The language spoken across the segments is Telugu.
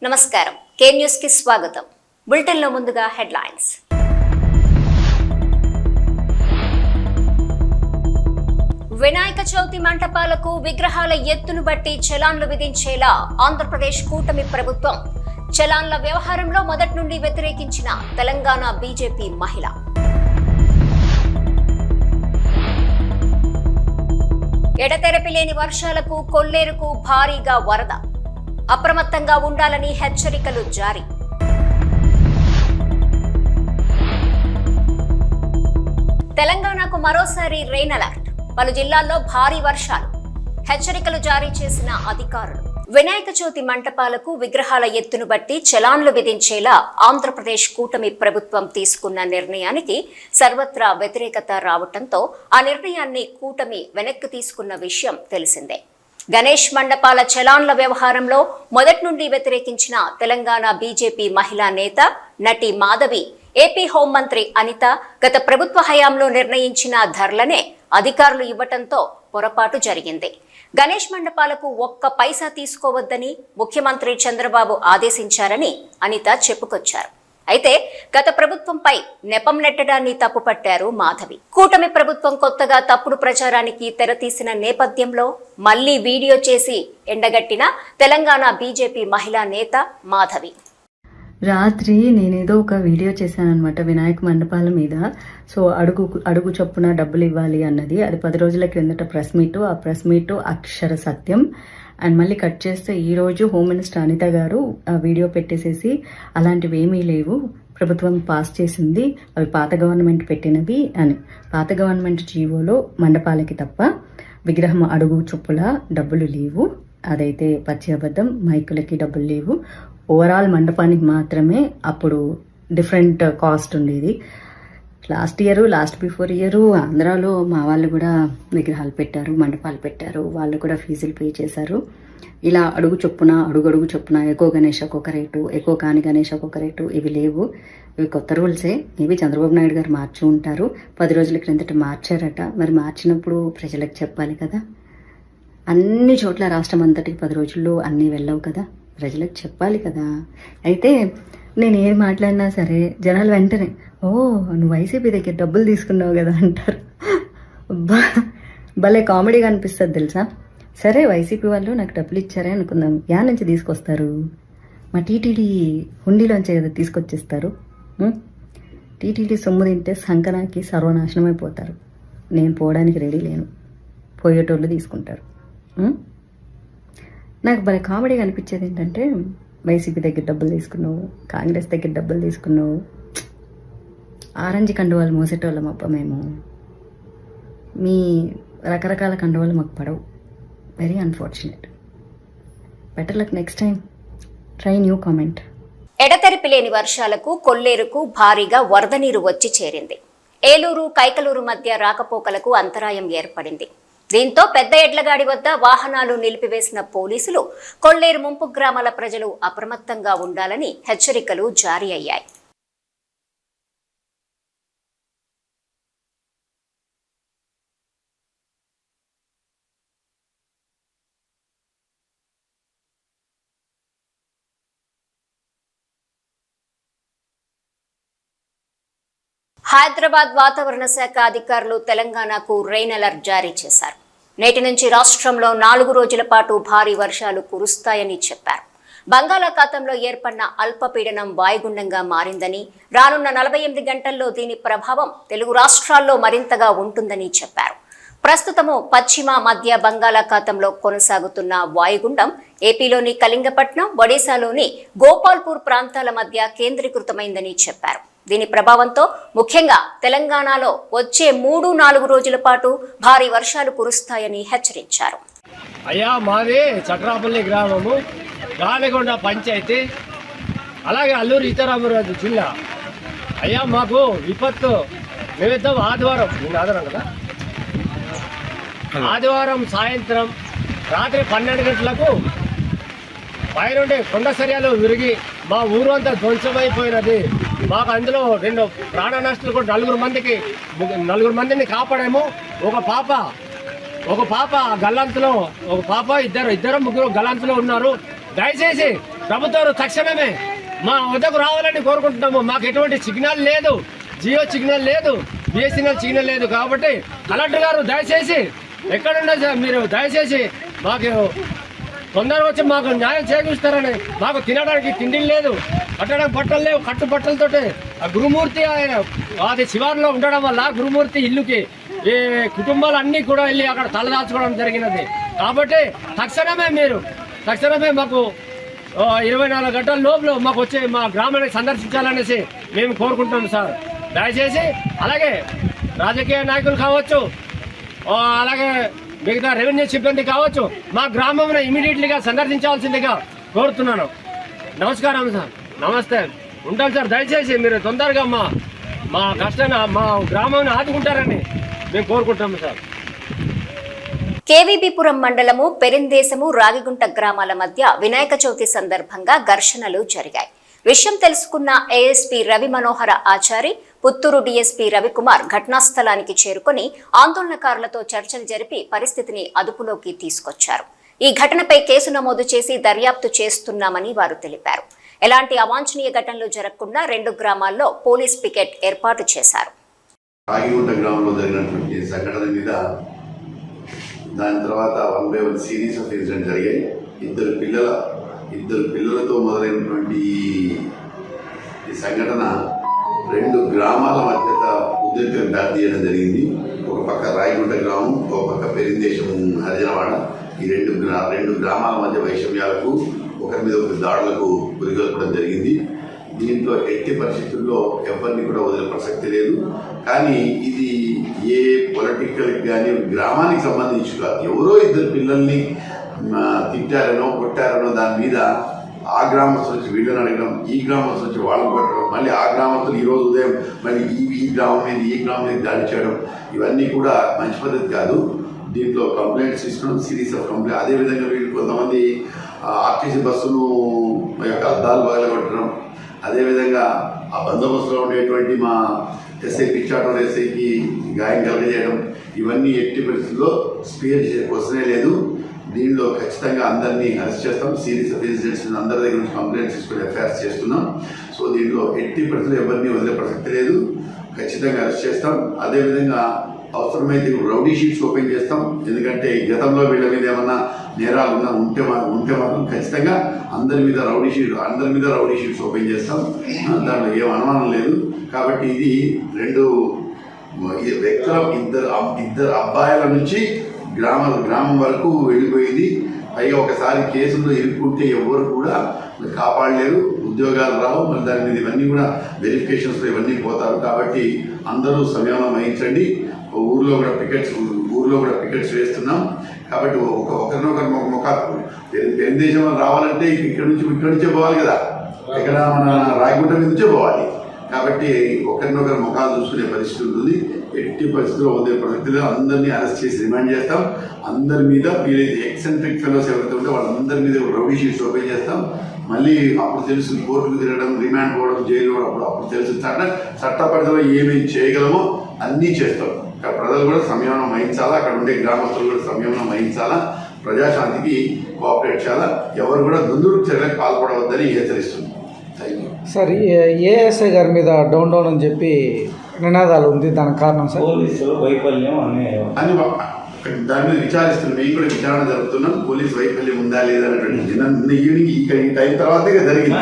నమస్కారం కే న్యూస్ కి స్వాగతం. బులెటిన్ లో ముందుగా హెడ్లైన్స్. వినాయక చవితి మంటపాలకు విగ్రహాల ఎత్తును బట్టి చలాన్లు విధించేలా ఆంధ్రప్రదేశ్ కూటమి ప్రభుత్వం. చలాన్ల వ్యవహారంలో మొదటి నుండి వ్యతిరేకించిన తెలంగాణ బీజేపీ మహిళ. ఎడతెరపి లేని వర్షాలకు కొల్లేరుకు భారీగా వరద. అప్రమత్తంగా ఉండాలని హెచ్చరికలు జారీ. తెలంగాణకు మరోసారి రెయిన్ అలర్ట్. పలు జిల్లాల్లో భారీ వర్షాలు. హెచ్చరికలు జారీ చేసిన అధికారులు. వినాయక చవితి మంటపాలకు విగ్రహాల ఎత్తును బట్టి చలాన్లు విధించేలా ఆంధ్రప్రదేశ్ కూటమి ప్రభుత్వం తీసుకున్న నిర్ణయానికి సర్వత్రా వ్యతిరేకత రావడంతో ఆ నిర్ణయాన్ని కూటమి వెనక్కి తీసుకున్న విషయం తెలిసిందే. గణేష్ మండపాల చలాన్ల వ్యవహారంలో మొదటి నుండి వ్యతిరేకించిన తెలంగాణ బీజేపీ మహిళా నేత నటి మాధవి, ఏపీ హోంమంత్రి అనిత గత ప్రభుత్వ హయాంలో నిర్ణయించిన ధరలనే అధికారులు ఇవ్వటంతో పొరపాటు జరిగింది. గణేష్ మండపాలకు ఒక్క పైసా తీసుకోవద్దని ముఖ్యమంత్రి చంద్రబాబు ఆదేశించారని అనిత చెప్పుకొచ్చారు. అయితే గత ప్రభుత్వంపై నెపం నెట్టడాన్ని తప్పుపట్టారు మాధవి. కూటమి ప్రభుత్వం కొత్తగా తప్పుడు ప్రచారానికి తెరతీసిన నేపథ్యంలో మళ్లీ వీడియో చేసి ఎండగట్టిన తెలంగాణ బీజేపీ మహిళా నేత మాధవి. రాత్రి నేనేదో ఒక వీడియో చేశానమాట వినాయక మండపాల మీద. సో అడుగు చొప్పున డబ్బులు ఇవ్వాలి అన్నది. అది 10 రోజుల క్రిందట ప్రెస్ మీటు. ఆ ప్రెస్ మీటు అక్షర సత్యం. అండ్ మళ్ళీ కట్ చేస్తే ఈరోజు హోమ్ మినిస్టర్ అనిత గారు ఆ వీడియో పెట్టేసేసి అలాంటివి ఏమీ లేవు, ప్రభుత్వం పాస్ చేసింది, అవి పాత గవర్నమెంట్ పెట్టినవి అని. పాత గవర్నమెంట్ జీవోలో మండపాలకి తప్ప విగ్రహం అడుగు చొప్పుల డబ్బులు లేవు. అదైతే పచ్చి అబద్ధం. మైకులకి డబ్బులు లేవు. ఓవరాల్ మండపానికి మాత్రమే అప్పుడు డిఫరెంట్ కాస్ట్ ఉండేది. లాస్ట్ బిఫోర్ ఇయర్ ఆంధ్రాలో మా వాళ్ళు కూడా విగ్రహాలు పెట్టారు, మండపాలు పెట్టారు. వాళ్ళు కూడా ఫీజులు పే చేశారు. ఇలా అడుగు చొప్పున ఎక్కువ గణేష్ ఒక్కొక్క రేటు, ఎక్కువ కాని గణేష్ ఒక్కొక్క రేటు, ఇవి లేవు. ఇవి కొత్త రూల్సే. మేబీ చంద్రబాబు నాయుడు గారు మార్చి ఉంటారు. 10 రోజుల క్రిందట మార్చారట. మరి మార్చినప్పుడు ప్రజలకు చెప్పాలి కదా. అన్ని చోట్ల రాష్ట్రం అంతటికి 10 రోజుల్లో అన్నీ వెళ్ళవు కదా, ప్రజలకు చెప్పాలి కదా. అయితే నేను ఏం మాట్లాడినా సరే జనాలు వెంటనే ఓ నువ్వు వైసీపీ దగ్గర డబ్బులు తీసుకున్నావు కదా అంటారు. భలే కామెడీగా అనిపిస్తుంది తెలుసా. సరే వైసీపీ వాళ్ళు నాకు డబ్బులు ఇచ్చారే అనుకుందాం, యా నుంచి తీసుకొస్తారు? మా టీటీడీ హుండీలోంచే కదా తీసుకొచ్చేస్తారు. టీటీడీ సొమ్ము తింటే సంకనాకి సర్వనాశనం అయిపోతారు. నేను పోవడానికి రెడీ లేను, పోయేటోళ్ళు తీసుకుంటారు. నాకు భలే కామెడీగా అనిపించేది ఏంటంటే, వైసీపీ దగ్గర డబ్బులు తీసుకున్నావు, కాంగ్రెస్ దగ్గర డబ్బులు తీసుకున్నావు, ఆరెంజ్ కండువాలు మోసేటోళ్ళం అప్ప మేము. మీ రకరకాల కండువాలు మాకు పడవు. Very unfortunate. Better luck next time. Try new comment. ఎడతెరిపి లేని వర్షాలకు కొల్లేరుకు భారీగా వరద నీరు వచ్చి చేరింది. ఏలూరు కైకలూరు మధ్య రాకపోకలకు అంతరాయం ఏర్పడింది. దీంతో పెద్ద ఎడ్లగాడి వద్ద వాహనాలు నిలిపివేసిన పోలీసులు కొల్లేరు ముంపు గ్రామాల ప్రజలు అప్రమత్తంగా ఉండాలని హెచ్చరికలు జారీ అయ్యాయి. హైదరాబాద్ వాతావరణ శాఖ అధికారులు తెలంగాణకు రెయిన్ అలర్ట్ జారీ చేశారు. నేటి నుంచి రాష్ట్రంలో 4 రోజుల పాటు భారీ వర్షాలు కురుస్తాయని చెప్పారు. బంగాళాఖాతంలో ఏర్పడిన అల్పపీడనం వాయుగుండంగా మారిందని, రానున్న 48 గంటల్లో దీని ప్రభావం తెలుగు రాష్ట్రాల్లో మరింతగా ఉంటుందని చెప్పారు. ప్రస్తుతము పశ్చిమ మధ్య బంగాళాఖాతంలో కొనసాగుతున్న వాయుగుండం ఏపీలోని కళింగపట్నం, ఒడిశాలోని గోపాల్పూర్ ప్రాంతాల మధ్య కేంద్రీకృతమైందని చెప్పారు. దీని ప్రభావంతో ముఖ్యంగా తెలంగాణలో వచ్చే 3-4 రోజుల పాటు భారీ వర్షాలు కురుస్తాయని హెచ్చరించారు. అయ్యా మాది చట్రాపల్లి గ్రామము, గాలిగొండ పంచాయతీ, అలాగే అల్లూరు సీతారామరాజు జిల్లా. అయ్యా మాకు విపత్తు నిమిత్తం ఆదివారం సాయంత్రం రాత్రి 12 గంటలకు పైనుండి కొండ చర్యలు విరిగి మా ఊరు అంతా ధ్వంసమైపోయినది. మాకు అందులో 2 ప్రాణ నష్టాలు కూడా 4 మందిని కాపాడాము. ఒక పాప గల్లంతులో, ఒక పాప ఇద్దరు ముగ్గురు గల్లంతులో ఉన్నారు. దయచేసి ప్రభుత్వం తక్షణమే మా వద్దకు రావాలని కోరుకుంటున్నాము. మాకు ఎటువంటి సిగ్నల్ లేదు, జియో సిగ్నల్ లేదు, బిఎస్ఎన్ఎల్ సిగ్నల్ లేదు. కాబట్టి కలెక్టర్ గారు దయచేసి ఎక్కడున్నా సార్ మీరు దయచేసి మాకు తొందరగా వచ్చి మాకు న్యాయం చేకూరుస్తారని. మాకు తినడానికి తిండి లేదు, కట్టడానికి బట్టలు లేవు. కట్టు బట్టలతోటి ఆ గురుమూర్తి అది శివారులో ఉండడం వల్ల గురుమూర్తి ఇల్లుకి ఈ కుటుంబాలన్నీ కూడా వెళ్ళి అక్కడ తలదాల్చుకోవడం జరిగినది. కాబట్టి తక్షణమే మాకు 24 గంటల లోపల మాకు వచ్చి మా గ్రామాన్ని సందర్శించాలనేసి మేము కోరుకుంటున్నాం సార్. దయచేసి అలాగే రాజకీయ నాయకులు కావచ్చు, అలాగే మిగతా రెవెన్యూ సిబ్బంది కావచ్చు, మా గ్రామంలో ఇమీడియట్లీగా సందర్శించాల్సిందిగా కోరుతున్నాను. నమస్కారం సార్, నమస్తే, ఉంటాం సార్. దయచేసి మీరు తొందరగా మా కష్టాన్ని మా గ్రామాన్ని ఆదుకుంటారని మేము కోరుకుంటాము సార్. కేవీబీపురం మండలము పెరిందేశము రాగిగుంట గ్రామాల మధ్య వినాయక చవితి సందర్భంగా ఘర్షణలు జరిగాయి. విషయం తెలుసుకున్న ఏఎస్పీ రవి మనోహర ఆచారి, పుత్తూరు డీఎస్పీ రవికుమార్ ఘటనాస్థలానికి చేరుకుని ఆందోళనకారులతో చర్చలు జరిపి పరిస్థితిని అదుపులోకి తీసుకొచ్చారు. ఈ ఘటనపై కేసు నమోదు చేసి దర్యాప్తు చేస్తున్నామని వారు తెలిపారు. ఎలాంటి అవాంఛనీయ ఘటనలు జరగకుండా 2 గ్రామాల్లో పోలీస్ పికెట్ ఏర్పాటు చేశారు. రాగిగుంట గ్రామంలో జరిగినటువంటి సంఘటన మీద దాని తర్వాత 1 by 1 సిరీస్ ఆఫ్ ఇన్సిడెంట్ జరిగాయి. ఇద్దరు పిల్లలతో మొదలైనటువంటి ఈ సంఘటన 2 గ్రామాల మధ్య ఉద్రిక్తతకు దారితీయడం జరిగింది. ఒక పక్క రాగిగుంట గ్రామం, ఒక పక్క పెరిందేశం హరిజనవాడ. ఈ రెండు గ్రామాల మధ్య వైషమ్యాలకు, ఒకరి మీద ఒకరి దాడులకు గురిగొల్పడం జరిగింది. దీంట్లో ఎట్టి పరిస్థితుల్లో ఎవరిని కూడా వదిలే ప్రసక్తి లేదు. కానీ ఇది ఏ పొలిటికల్ కానీ గ్రామానికి సంబంధించి కాదు. ఎవరో ఇద్దరు పిల్లల్ని తిట్టారనో కొట్టారనో దాని మీద ఆ గ్రామస్తులు వచ్చి వీళ్ళని అడగడం, ఈ గ్రామస్తులు వచ్చి వాళ్ళని కొట్టడం, మళ్ళీ ఆ గ్రామస్తులు ఈరోజు ఉదయం మళ్ళీ ఈ గ్రామం మీద దాడి చేయడం, ఇవన్నీ కూడా మంచి పద్ధతి కాదు. దీంట్లో కంప్లైంట్స్ ఇస్తున్నాం, సిరీస్ ఆఫ్ కంప్లైంట్. అదేవిధంగా వీళ్ళు కొంతమంది ఆర్టీసీ బస్సును యొక్క అద్దాలు పగలగొట్టడం, అదేవిధంగా ఆ బందోబస్తులో ఉండేటువంటి మా ఎస్ఐ పిచ్చాటూరు ఎస్ఐకి గాయం కలగజేయడం, ఇవన్నీ ఎట్టి పరిస్థితుల్లో స్పేర్ చేసే క్వశ్చనే లేదు. దీనిలో ఖచ్చితంగా అందరినీ అరెస్ట్ చేస్తాం. సిరీస్ ఆఫ్ ఇన్సిడెంట్స్ అందరి దగ్గర నుంచి కంప్లైంట్స్ తీసుకుని ఎఫ్ఐఆర్స్ చేస్తున్నాం. సో దీంట్లో ఎట్టి పరిస్థితుల్లో ఎవరిని వదిలే ప్రసక్తి లేదు. ఖచ్చితంగా అరెస్ట్ చేస్తాం. అదేవిధంగా అవసరమైతే రౌడీ షీట్స్ ఓపెన్ చేస్తాం. ఎందుకంటే గతంలో వీళ్ళ మీద ఏమన్నా నేరాలు ఉంటే మాత్రం ఖచ్చితంగా అందరి మీద రౌడీ షీట్స్ ఓపెన్ చేస్తాం. దాంట్లో ఏం అనుమానం లేదు. కాబట్టి ఇది 2 వ్యక్తుల ఇద్దరు అబ్బాయిల నుంచి గ్రామం వరకు వెళ్ళిపోయింది. పైగా ఒకసారి కేసుల్లో ఇరుక్కుంటే ఎవరు కూడా కాపాడలేరు, ఉద్యోగాలు రావు. మరి దాని మీద ఇవన్నీ కూడా వెరిఫికేషన్స్లో ఇవన్నీ పోతారు. కాబట్టి అందరూ సంయమనం వహించండి. ఊర్లో కూడా పికెట్స్ వేస్తున్నాం. కాబట్టి ఒకరినొకరు పెరుదేశం రావాలంటే ఇక్కడ నుంచే పోవాలి కదా, ఇక్కడ మన రాగిగుంట మీద నుంచే పోవాలి. కాబట్టి ఒకరినొకరు ముఖాలు చూసుకునే పరిస్థితి ఉంటుంది. ఎట్టి పరిస్థితుల్లో వదిలే పరిస్థితుల్లో అందరినీ అరెస్ట్ చేసి రిమాండ్ చేస్తాం. అందరి మీద వీలైతే ఎక్సెంట్రిక్ ఫెలోస్ ఎవరైతే ఉంటే వాళ్ళందరి మీద రౌడీ షీట్స్ ఓపెన్ చేస్తాం. మళ్ళీ అప్పుడు తెలుసు కోర్టుకు తిరగడం, రిమాండ్ పోవడం, జైలు పోవడం, అప్పుడు తెలుసు చట్ట పరిధిలో ఏమేమి చేయగలమో అన్నీ చేస్తాం. ప్రజలు కూడా సంయమనం వహించాలా, అక్కడ ఉండే గ్రామస్తులు కూడా సంయమనం వహించాలా, ప్రజాశాంతికి కోఆపరేట్ చేయాలా, ఎవరు కూడా దుందుడుకు చర్యలకు పాల్పడవద్దని హెచ్చరిస్తుంది. సార్, ఏఎస్ఐ గారి మీద డౌన్ అని చెప్పి నినాదాలు ఉంది, దానికి కారణం సార్ పోలీసులు వైఫల్యం అని దాని మీద విచారిస్తున్నాం. మేము కూడా విచారణ జరుపుతున్నాం. పోలీస్ వైఫల్యం ఉందా లేదా అనేటువంటి నిన్న ఈవినింగ్ ఈ టైం తర్వాతే జరిగింది.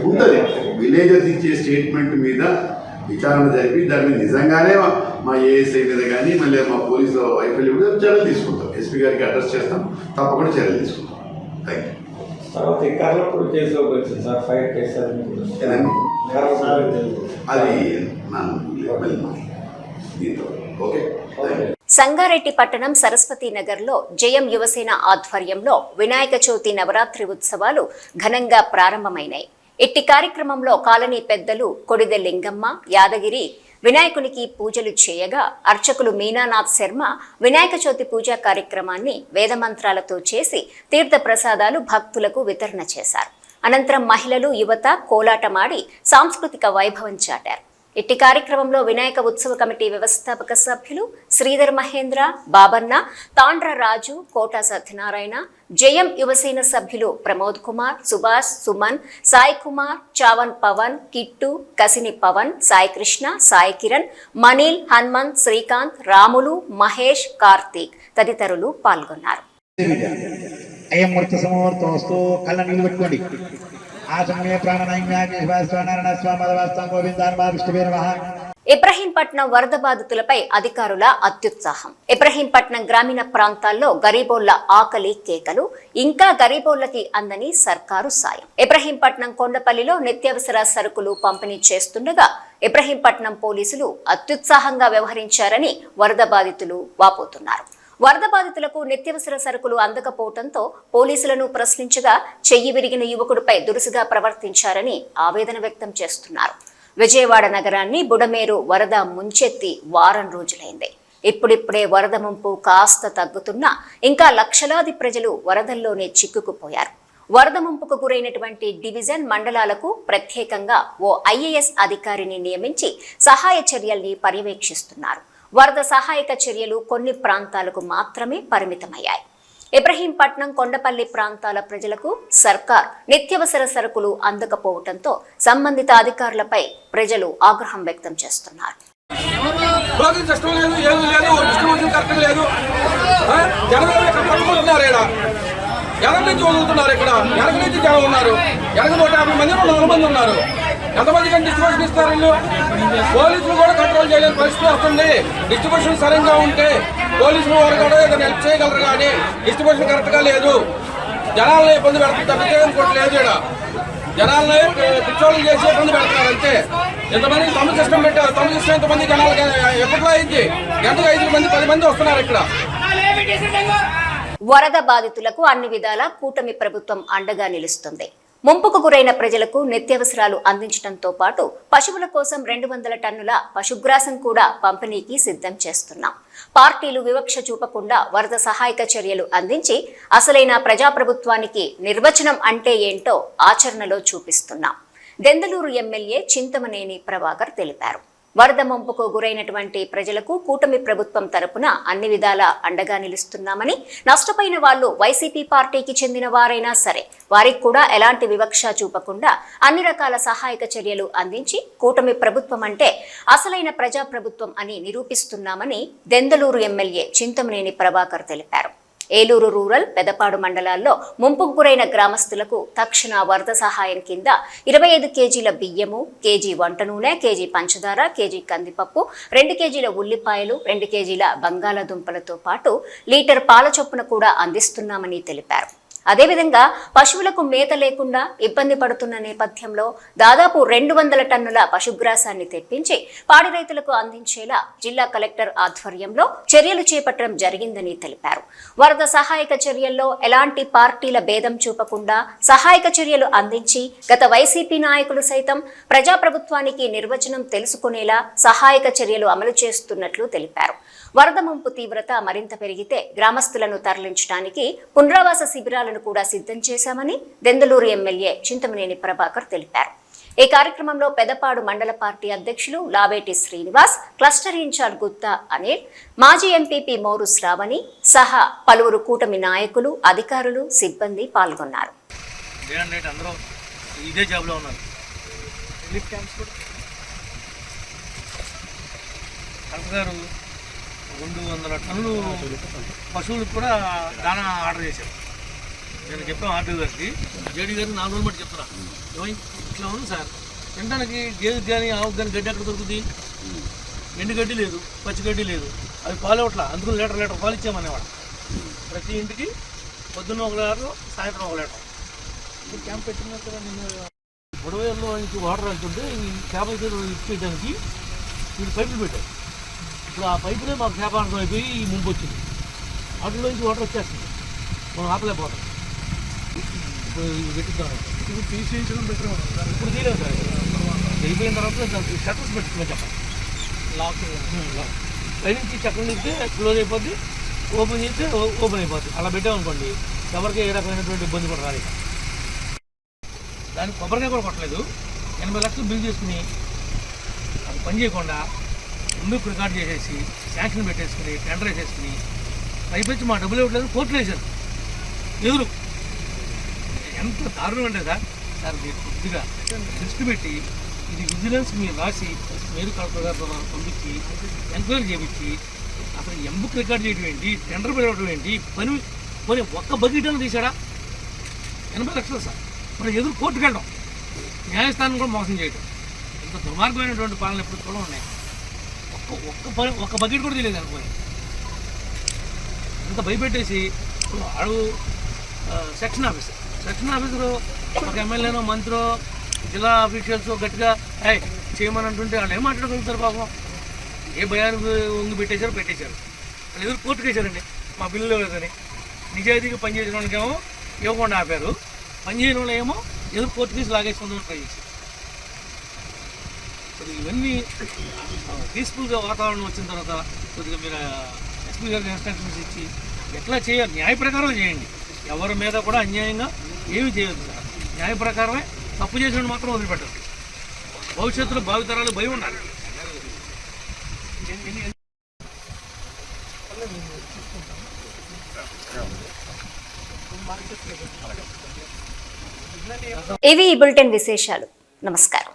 ఉంటుంది. విలేజర్స్ ఇచ్చే స్టేట్మెంట్ మీద విచారణ జరిపి దాని మీద నిజంగానే మా ఏఎస్ఐ మీద కానీ మళ్ళీ మా పోలీసు వైఫల్యం మీద చర్యలు తీసుకుంటాం. ఎస్పీ గారికి అడ్రస్ చేస్తాం, తప్పకుండా చర్యలు తీసుకుంటాం. Thank you. తర్వాత కర్లపూడి కేసు వచ్చింది సార్, ఫైర్ కేసు అది ఓకే. సంగారెడ్డి పట్టణం సరస్వతి నగర్లో జయం యువసేన ఆధ్వర్యంలో వినాయక చవితి నవరాత్రి ఉత్సవాలు ఘనంగా ప్రారంభమైనాయి. ఇట్టి కార్యక్రమంలో కాలనీ పెద్దలు కొడిదె లింగమ్మ, యాదగిరి వినాయకునికి పూజలు చేయగా అర్చకులు మీనానాథ్ శర్మ వినాయక చవితి పూజా కార్యక్రమాన్ని వేదమంత్రాలతో చేసి తీర్థ ప్రసాదాలు భక్తులకు వితరణ చేశారు. అనంతరం మహిళలు, యువత కోలాటమాడి సాంస్కృతిక వైభవం చాటారు. ఇట్టి కార్యక్రమంలో వినాయక ఉత్సవ కమిటీ వ్యవస్థాపక సభ్యులు శ్రీధర్ మహేంద్ర, బాబన్న, తాండ్ర రాజు, కోట సత్యనారాయణ, జయం యువసేన సభ్యులు ప్రమోద్ కుమార్, సుభాష్, సుమన్, సాయి కుమార్, చావన్ పవన్, కిట్టు, కసిని పవన్, సాయి కృష్ణ, సాయి కిరణ్, మనీల్, హనుమంత్, శ్రీకాంత్, రాములు, మహేష్, కార్తీక్ తదితరులు పాల్గొన్నారు. అయం మూర్తి సమూర్తోస్తు కళ్ళ నీళ్ళు పెట్టుకోండి. ఆ సమయ ఇబ్రహీంపట్నం వరద బాధితులపై అధికారుల అత్యుత్సాహం. ఇబ్రహీంపట్నం గ్రామీణ ప్రాంతాల్లో గరీబోళ్ల ఆకలి కేకలు, ఇంకా గరీబోళ్లకి అందని సర్కారు సాయం. ఇబ్రహీంపట్నం కొండపల్లిలో నిత్యావసర సరుకులు పంపిణీ చేస్తుండగా ఇబ్రహీంపట్నం పోలీసులు అత్యుత్సాహంగా వ్యవహరించారని వరద బాధితులు వాపోతున్నారు. వరద బాధితులకు నిత్యావసర సరుకులు అందకపోవడంతో పోలీసులను ప్రశ్నించగా చెయ్యి విరిగిన యువకుడిపై దురుసుగా ప్రవర్తించారని ఆవేదన వ్యక్తం చేస్తున్నారు. విజయవాడ నగరాన్ని బుడమేరు వరద ముంచెత్తి వారం రోజులైంది. ఇప్పుడిప్పుడే వరద ముంపు కాస్త తగ్గుతున్నా ఇంకా లక్షలాది ప్రజలు వరదల్లోనే చిక్కుకుపోయారు. వరద ముంపుకు గురైనటువంటి డివిజన్ మండలాలకు ప్రత్యేకంగా ఓ ఐఏఎస్ అధికారిని నియమించి సహాయ చర్యల్ని పర్యవేక్షిస్తున్నారు. వరద సహాయక చర్యలు కొన్ని ప్రాంతాలకు మాత్రమే పరిమితమయ్యాయి. ఇబ్రహీంపట్నం, కొండపల్లి ప్రాంతాల ప్రజలకు సర్కార్ నిత్యావసర సరుకులు అందకపోవడంతో సంబంధిత అధికారులపై ప్రజలు ఆగ్రహం వ్యక్తం చేస్తున్నారు. ఎనక నుంచి వదులుతున్నారు. ఇక్కడ ఎనక నుంచి జనం ఉన్నారు. ఎనక 150 మంది 4 మంది ఉన్నారు. ఎంతమంది కానీ డిస్ట్రిబ్యూషన్ ఇస్తారు వీళ్ళు? పోలీసులు కూడా కంట్రోల్ చేయలేని పరిస్థితి వస్తుంది. డిస్ట్రిబ్యూషన్ సరిగ్గా ఉంటే పోలీసులు వారు కూడా ఏదైనా హెల్ప్ చేయగలరు, కానీ డిస్ట్రిబ్యూషన్ కరెక్ట్గా లేదు. జనాలను ఇబ్బంది పెడుతుంది తప్పితే ఇంకోటి లేదు. ఇక్కడ జనాలను పిచ్చోళ్ళు చేసి ఇబ్బంది పెడుతున్నారు అంతే. ఎంతమంది తమ సిస్టమ్ పెట్టారు, తమ సిస్టమ్ ఎంతమంది జనాలకి ఎప్పట్లో అయింది? గంటకు 5 మంది 10 మంది వస్తున్నారు ఇక్కడ. వరద బాధితులకు అన్ని విధాలా కూటమి ప్రభుత్వం అండగా నిలుస్తుంది. ముంపుకు గురైన ప్రజలకు నిత్యావసరాలు అందించడంతో పాటు పశువుల కోసం 200 టన్నుల పశుగ్రాసం కూడా పంపిణీకి సిద్ధం చేస్తున్నాం. పార్టీలు వివక్ష చూపకుండా వరద సహాయక చర్యలు అందించి అసలైన ప్రజాప్రభుత్వానికి నిర్వచనం అంటే ఏంటో ఆచరణలో చూపిస్తున్నాం. దెందలూరు ఎమ్మెల్యే చింతమనేని ప్రభాకర్ తెలిపారు. వరద ముంపుకు గురైనటువంటి ప్రజలకు కూటమి ప్రభుత్వం తరపున అన్ని విధాలా అండగా నిలుస్తున్నామని, నష్టపోయిన వాళ్ళు వైసీపీ పార్టీకి చెందిన వారైనా సరే వారికి కూడా ఎలాంటి వివక్ష చూపకుండా అన్ని రకాల సహాయక చర్యలు అందించి కూటమి ప్రభుత్వం అంటే అసలైన ప్రజాప్రభుత్వం అని నిరూపిస్తున్నామని దెందలూరు ఎమ్మెల్యే చింతమనేని ప్రభాకర్ తెలిపారు. ఏలూరు రూరల్, పెదపాడు మండలాల్లో ముంపుకు గురైన గ్రామస్తులకు తక్షణ వరద సహాయం కింద 25 కేజీల బియ్యము, కేజీ వంట నూనె, కేజీ పంచదార, కేజీ కందిపప్పు, 2 కేజీల ఉల్లిపాయలు, 2 కేజీల బంగాళాదుంపలతో పాటు లీటర్ పాల చొప్పున కూడా అందిస్తున్నామని తెలిపారు. అదేవిధంగా పశువులకు మేత లేకుండా ఇబ్బంది పడుతున్న నేపథ్యంలో దాదాపు 200 టన్నుల పశుగ్రాసాన్ని తెప్పించి పాడి రైతులకు అందించేలా జిల్లా కలెక్టర్ ఆధ్వర్యంలో చర్యలు చేపట్టడం జరిగిందని తెలిపారు. వరద సహాయక చర్యల్లో ఎలాంటి పార్టీల భేదం చూపకుండా సహాయక చర్యలు అందించి గత వైసీపీ నాయకులు సైతం ప్రజాప్రభుత్వానికి నిర్వచనం తెలుసుకునేలా సహాయక చర్యలు అమలు చేస్తున్నట్లు తెలిపారు. వరద ముంపు తీవ్రత మరింత పెరిగితే గ్రామస్తులను తరలించడానికి పునరావాస శిబిరాలను కూడా సిద్ధం చేశామని దెందలూరు ఎమ్మెల్యే చింతమనేని ప్రభాకర్ తెలిపారు. ఈ కార్యక్రమంలో పెదపాడు మండల పార్టీ అధ్యక్షులు లావేటి శ్రీనివాస్, క్లస్టర్ ఇన్ఛార్జ్ గుత్తా అనిల్, మాజీ ఎంపీపీ మోరు శ్రావణి సహా పలువురు కూటమి నాయకులు, అధికారులు, సిబ్బంది పాల్గొన్నారు. గారు 200 టన్నులు పశువులకు కూడా దానా ఆర్డర్ చేశారు. నేను చెప్పాను ఆర్డర్ గారికి, జేడీ గారికి 4 రోజులు బట్టి చెప్తున్నా, ఇట్లా ఉంది సార్, తినడానికి గేదెకి కానీ ఆవుకి కానీ గడ్డి ఎక్కడ దొరుకుతుంది? ఎండు గడ్డి లేదు, పచ్చి గడ్డి లేదు, అవి పాలు ఇవ్వట్లా. అందుకు లీటర్ పాలు ఇచ్చామనేవాడు. ప్రతి ఇంటికి పొద్దున్న 1 లీటర్, సాయంత్రం 1 లీటర్. క్యాంప్ పెట్టినా కదా నేను గొడవల్లో నుంచి వాటర్ వెళ్తుంటే ఈ చేపల ఇచ్చేయడానికి వీళ్ళు పైపులు పెట్టారు. ఇప్పుడు ఆ పైపులే మాకు చేప అయిపోయి ఈ ముంపు వచ్చింది. వాటిలో నుంచి వాటర్ వచ్చేస్తుంది, మనం ఆపలేకపోతాం. ఇప్పుడు పెట్టిద్దాం, ఇప్పుడు తీసేయించడం బెటర్. ఇప్పుడు తీయలేదు సార్, అయిపోయిన తర్వాత షట్టర్స్ పెట్టుకున్నా చెప్పండి. లాక్ పైనుంచి చక్రం తీస్తే క్లోజ్ అయిపోద్ది, ఓపెన్ చేస్తే ఓపెన్ అయిపోద్ది. అలా పెట్టామనుకోండి ఎవరికి ఏ రకమైనటువంటి ఇబ్బంది కూడా రాలేదు. దానికి కొబ్బరికాయ కూడా కొట్టలేదు. 80 లక్షలు బిల్ చేసుకుని అది పని చేయకుండా ముందుకు రికార్డ్ చేసేసి శాంక్షన్ పెట్టేసుకుని టెండర్ వేసేసుకుని పైపించి మా డబ్బులు ఇవ్వట్లేదు కోర్టులు వేశారు ఎదురు. ఎంత దారుణం అంటే సార్ మీరు కొద్దిగా దృష్టి పెట్టి ఇది విజిలెన్స్ మీరు రాసి మీరు కలెక్టర్ గారితో పంపించి ఎంక్వైరీ చేయించి అసలు ఎంబుక్ రికార్డ్ చేయడం ఏంటి, టెండర్ పెట్టడం ఏంటి, పని ఒక్క బకెట్ అని తీసాడా? 80 లక్షలు సార్. మరి ఎదురు కోర్టుకు వెళ్ళడం, న్యాయస్థానం కూడా మోసం చేయడం, ఇంత దుర్మార్గమైనటువంటి పాలన ఎప్పుడు కూడా ఉన్నాయి. ఒక్క బకెట్ కూడా తెలియదు అనుకోని ఇంత భయపెట్టేసి ఇప్పుడు అడుగు సెక్షన్ ఆఫీసరు ఒక ఎమ్మెల్యేనో మంత్రో జిల్లా ఆఫీషియల్స్ గట్టిగా చేయమని అంటుంటే వాళ్ళు ఏం మాట్లాడగలుగుతారు పాపం? ఏ భయానికి వంగి పెట్టేశారు. వాళ్ళు ఎదురు కోర్టుకు వేశారండి మా బిల్లు లేదని. నిజాయితీగా పనిచేసిన వాళ్ళకేమో ఇవ్వకుండా ఆపారు, పనిచేయని వాళ్ళు ఏమో ఎదురు కోర్టు కేసు లాగేసుకుందామని ట్రై చేశారు. కొద్దిగా ఇవన్నీ పీస్ఫుల్గా వాతావరణం వచ్చిన తర్వాత కొద్దిగా మీరు ఎస్పీ గారికి ఇన్స్ట్రక్షన్స్ ఇచ్చి ఎట్లా చేయాలి న్యాయ ప్రకారం చేయండి. ఎవరి మీద కూడా అన్యాయంగా ఏమీ చేయొద్దు సార్. న్యాయ ప్రకారమే, తప్పు చేసిన మాత్రం వదిలిపెట్టదు. భవిష్యత్తులో భావితరాలు భయం ఉండాలి. ఇవి ఈ బులెటిన్ విశేషాలు. నమస్కారం.